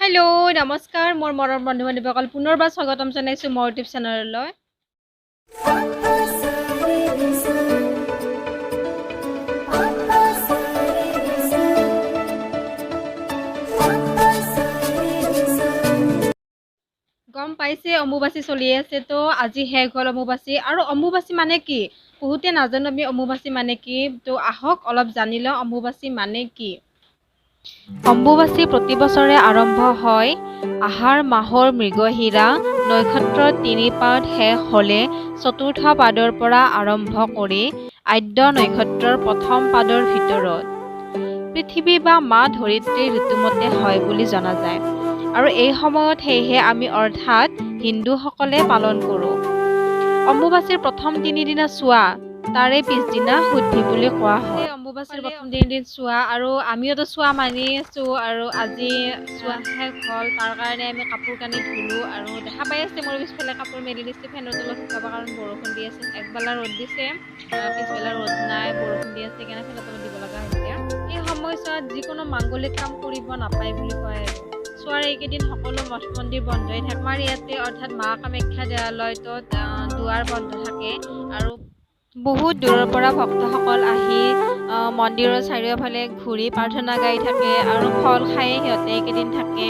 Hello नमस्कार मोर मरम बंधु बान्धवीসকল पुनर्बार स्वागतम जनाइছো मोर यूट्यूब चेनेलলৈ। গম পাইছে অম্বুবাচী চলি আছে তো আজি শেষ হল অম্বুবাচী আৰু অম্বুবাচী মানে কি বহুতে নাজানো আমি অম্বুবাচী মানে কি তো আহক অলপ জানি লওঁ অম্বুবাচী মানে কি। অম্বুবাচী প্ৰতি বছৰে আৰম্ভ হয় আহাৰ মাহৰ মৃগশিৰা নক্ষত্ৰৰ ৩ পাদ শেষ হলে চতুৰ্থ পাদৰ পৰা আৰম্ভ কৰি আদ্য নক্ষত্ৰৰ প্ৰথম পাদৰ ভিতৰত পৃথিৱী বা মা ধৰিত্ৰীৰ ঋতুমতে হয় বুলি জনা যায় আৰু এই সময়ত সেয়েহে আমি অৰ্থাৎ হিন্দুসকলে পালন কৰোঁ। অম্বুবাচীৰ প্ৰথম ৩ দিনা চোৱা তাৰে পিছদিনা শুদ্ধি বুলি কোৱা হয়। অম্বুবাচীৰ প্ৰথম ৩ দিন চোৱা আৰু আমিওতো চোৱা মানি আছোঁ আৰু আজি চোৱা শেষ হ'ল তাৰ কাৰণে আমি কাপোৰ কানি ধুলোঁ আৰু দেখা পাই আছে মোৰ পিছফালে কাপোৰ মেলি দিছে ফেনৰ তলত শুকাবৰ কাৰণ বৰষুণ দি আছে। একবেলা ৰ'দ দিছে পিছবেলা ৰ'দ নাই বৰষুণ দি আছে সেইকাৰণে ফেনৰ তলত দিব লগা হৈছে। এই সময়ছোৱাত যিকোনো মাংগলিক কাম কৰিব নাপায় বুলি কয় আৰু চোৱাৰ এইকেইদিন সকলো মঠ মন্দিৰ বন্ধই থাকে। আমাৰ ইয়াতে অৰ্থাৎ মা কামাখ্যা দেৱালয়টোত দুৱাৰ বন্ধ থাকে আৰু বহুত দূৰৰ পৰা ভক্তসকল আহি মন্দিৰৰ চাৰিওফালে ঘূৰি প্ৰাৰ্থনা গাই থাকে আৰু ফল খায়ে সিহঁতে এইকেইদিন থাকে।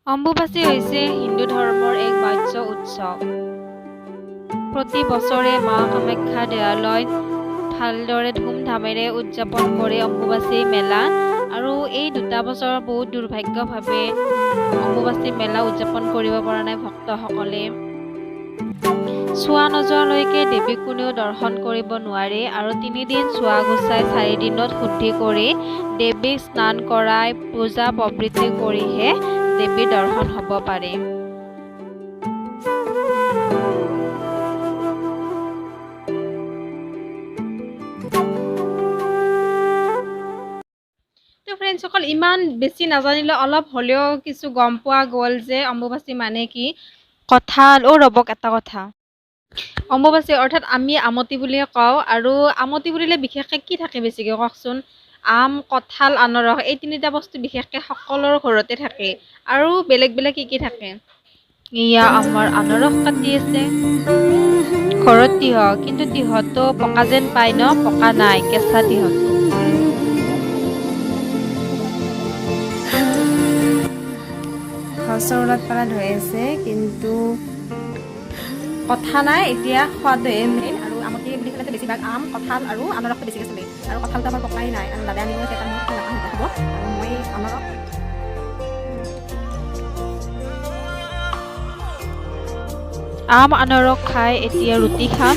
অম্বুবাচী হৈছে হিন্দু ধৰ্মৰ এক বাহ্য উৎসৱ। প্ৰতি বছৰে মা কামাখ্যা দেৱালয়ত ভালদৰে ধুমধামেৰে উদযাপন কৰে অম্বুবাচী মেলা আৰু এই 2টা বছৰ বহুত দুৰ্ভাগ্যভাৱে অম্বুবাচী মেলা উদযাপন কৰিব পৰা নাই ভক্তসকলে। চোৱা নোযোৱালৈকে দেৱীক কোনেও দৰ্শন কৰিব নোৱাৰে আৰু 3 দিন চোৱা গুচাই 4 দিনত শুদ্ধি কৰি দেৱীক স্নান কৰাই পূজা প্ৰবৃত্তি কৰিহে দেৱীৰ দৰ্শন হ'ব পাৰে। তো ফ্ৰেণ্ডসকল ইমান বেছি নাজানিলে অলপ হ'লেও কিছু গম পোৱা গ'ল যে অম্বুবাচী মানে কি। কঁঠাল ৰ'বক এটা কথা অম্বুবাচী অৰ্থাৎ আমি আমতি বুলিয়ে কওঁ আৰু আমতি বুলিলে বিশেষকৈ কি থাকে বেছিকৈ কওকচোন। আম কঁঠাল আনাৰস এই 3টা বস্তু বিশেষকৈ সকলোৰে ঘৰতে থাকে আৰু বেলেগ বেলেগ কি থাকে। এয়া আমাৰ আনাৰস কাটি আছে ঘৰত তিয়হ কিন্তু তিয়হটো পকা যেন পাই ন পকা নাই কেঁচা তিয়হটো। চৌৰাত পাৰা ধুই আছে কিন্তু কথা নাই এতিয়া খোৱাটোহে মেইন আৰু আমতি বুলি ক'লে বেছিভাগ আম কঁঠাল আৰু আনাৰসটো বেছিকৈ চলে আৰু কঁঠালটো আমাৰ পকাই নাই আৰু দাদাই আনিব এটা মোক খাব আৰু মই আনাৰস আম আনাৰস খাই এতিয়া ৰুটি খাম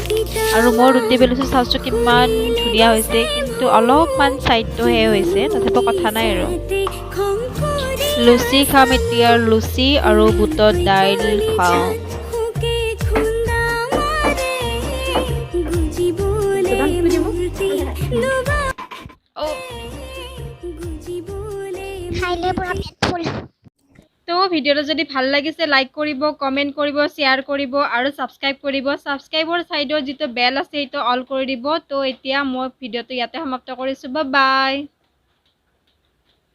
আৰু মই ৰুটি বেলিছোঁ চাওঁচোন কিমান ধুনীয়া হৈছে কিন্তু অলপমান ছাইডটোহে হৈছে তথাপিও কথা নাই আৰু লুচি খাম এতিয়া লুচি আৰু বুটৰ দাইল খাওঁ। তো ভিডিওটো যদি ভাল লাগিছে লাইক কৰিব কমেণ্ট কৰিব শ্বেয়াৰ কৰিব আৰু ছাবস্ক্ৰাইব কৰিব। ছাবস্ক্ৰাইবৰ ছাইডত যিটো বেল আছে সেইটো অল কৰি দিব। তো এতিয়া মই ভিডিওটো ইয়াতে সমাপ্ত কৰিছোঁ। Bye bye.